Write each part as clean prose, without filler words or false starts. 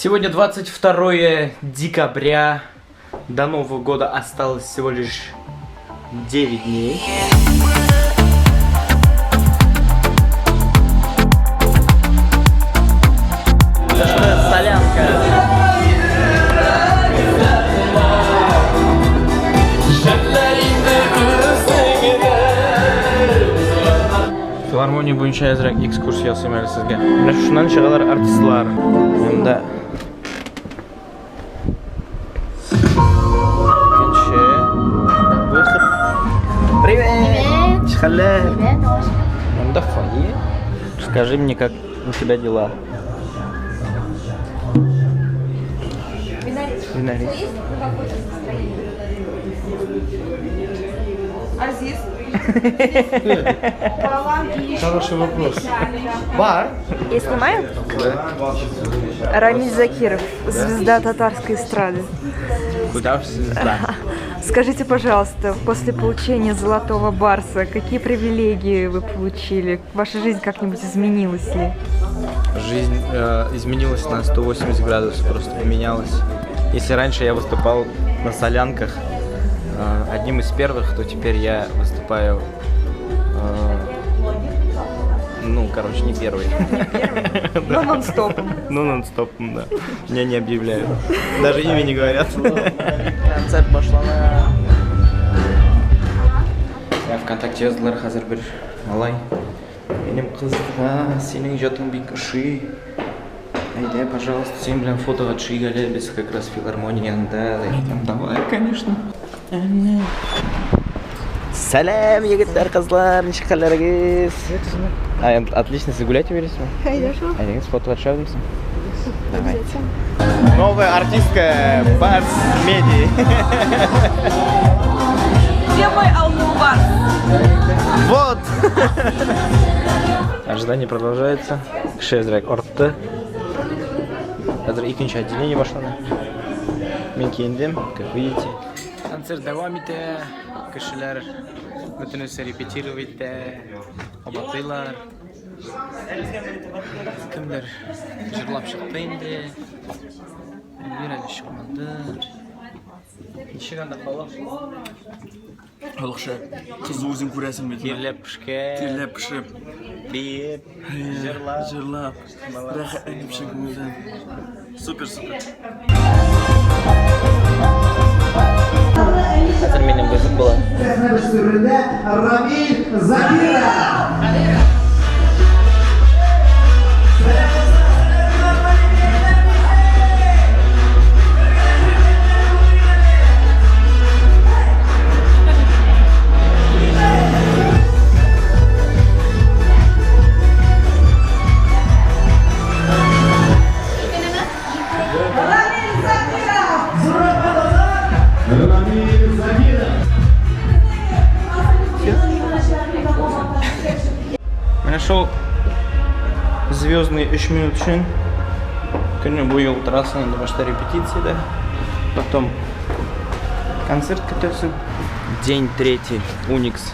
Сегодня 22 декабря. До Нового года осталось всего лишь 9 дней. Солянка. Филармония буенча әзірәк экскурсия ясыйм әле сезгә. Менә шуннан чыгалар артистлар. Монда Привет! Чхале! Монда фойе. Скажи мне, как у тебя дела? Винарис. Азиз. Хороший вопрос. Бар? Я снимаю? Да. Рамиль Закиров, звезда татарской эстрады. Куда уж звезда? Скажите, пожалуйста, после получения Золотого Барса, какие привилегии вы получили? Ваша жизнь как-нибудь изменилась ли? Жизнь изменилась на 180 градусов, просто поменялась. Если раньше я выступал на солянках одним из первых, то теперь я выступаю, не первый. Ну, нон-стоп. Ну, нон-стоп, да. Меня не объявляют. Даже имя не говорят. Концерт башлана. Я ВКонтакте yazdılar hazır bir malay. Benim kızға senin жатың бик ошый. Айда, пожалуйста, сен белән фотога төшик әле, без как раз филармонияда. Давай, конечно. Сәлам, егетләр, кызлар, ничек хәлләрегез? Отлично, сез гулять бересезме? Хорошо. Айдагыз, фотога төшә алмыйсың? Давайте. Новая артистка Барс Меди. Где мой Алмубар? Вот! Ожидание продолжается. Шезрак ортты. Хәзер икенче отделение башлана. Мин киендем, как видите. Концерт дәвам итә. Кешеләр бөтенесе репетировать итә. Абатыйлар. Кемдер җырлап чыкты инде. Бер әле чыкмады. Ничек анда халык? Халыкша кызы үзең күрәсең бит. Тирләп пешкән. Тирләп пешеп, Биеп, җырлап, рәхәтләнеп чыгудан. Супер. Хәзер минем вызов була. Рамиль Закиров. Нашел звездный 3 минут үшін күні бойы отырасың, енді башта репетицияда, потом концерт күтесің. День 3, Уникс,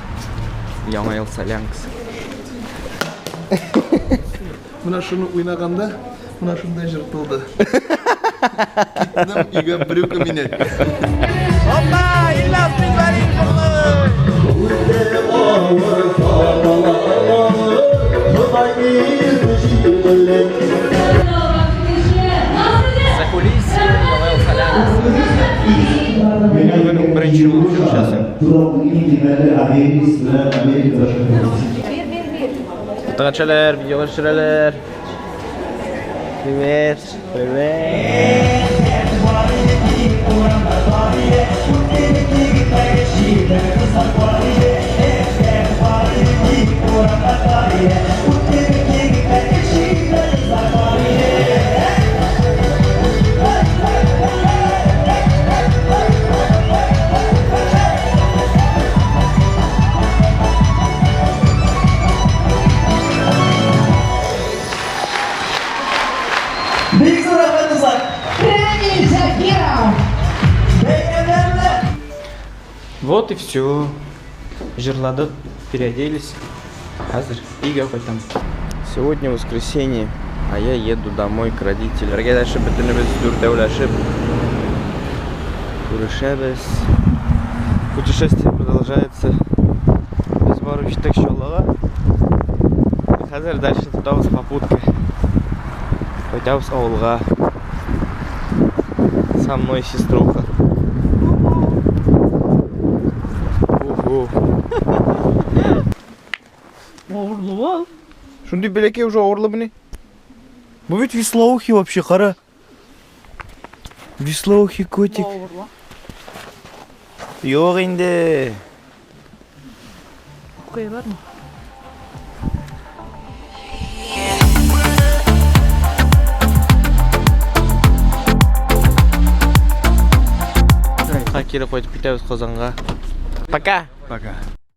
Ямайл Солянкс. Мына шуны уйнаганда, мына шундай жыртылды. Киттем үйгө брюка менен. Опа! Иллас Пинварин Закулисье, Ямайл Солянкс. Бүгін бірінші болып жүр шасын. Фотоға төшәләр, видеоға төшерәләр. Привет. Вот и все. Жирладот переоделись. Хазар. И кайтам. Сегодня воскресенье. А я еду домой к родителям. Дальше бүтүнүбүз дүртөөлөшүп көрүшөбүз. Путешествие продолжается. Біз барып иштик жолуга. Қазір дальше тутабыз попуткой. Пойдёбуз ауылга. Со мной сеструха. Ауырлы. Шундай белекей уже ауырлы міне. Бұл ведь веслоухи вообще, қара. Веслоухи котик. Yok indi. Қой бар ма? Кері қойып кетеміз Қозанға. Пока. Пока.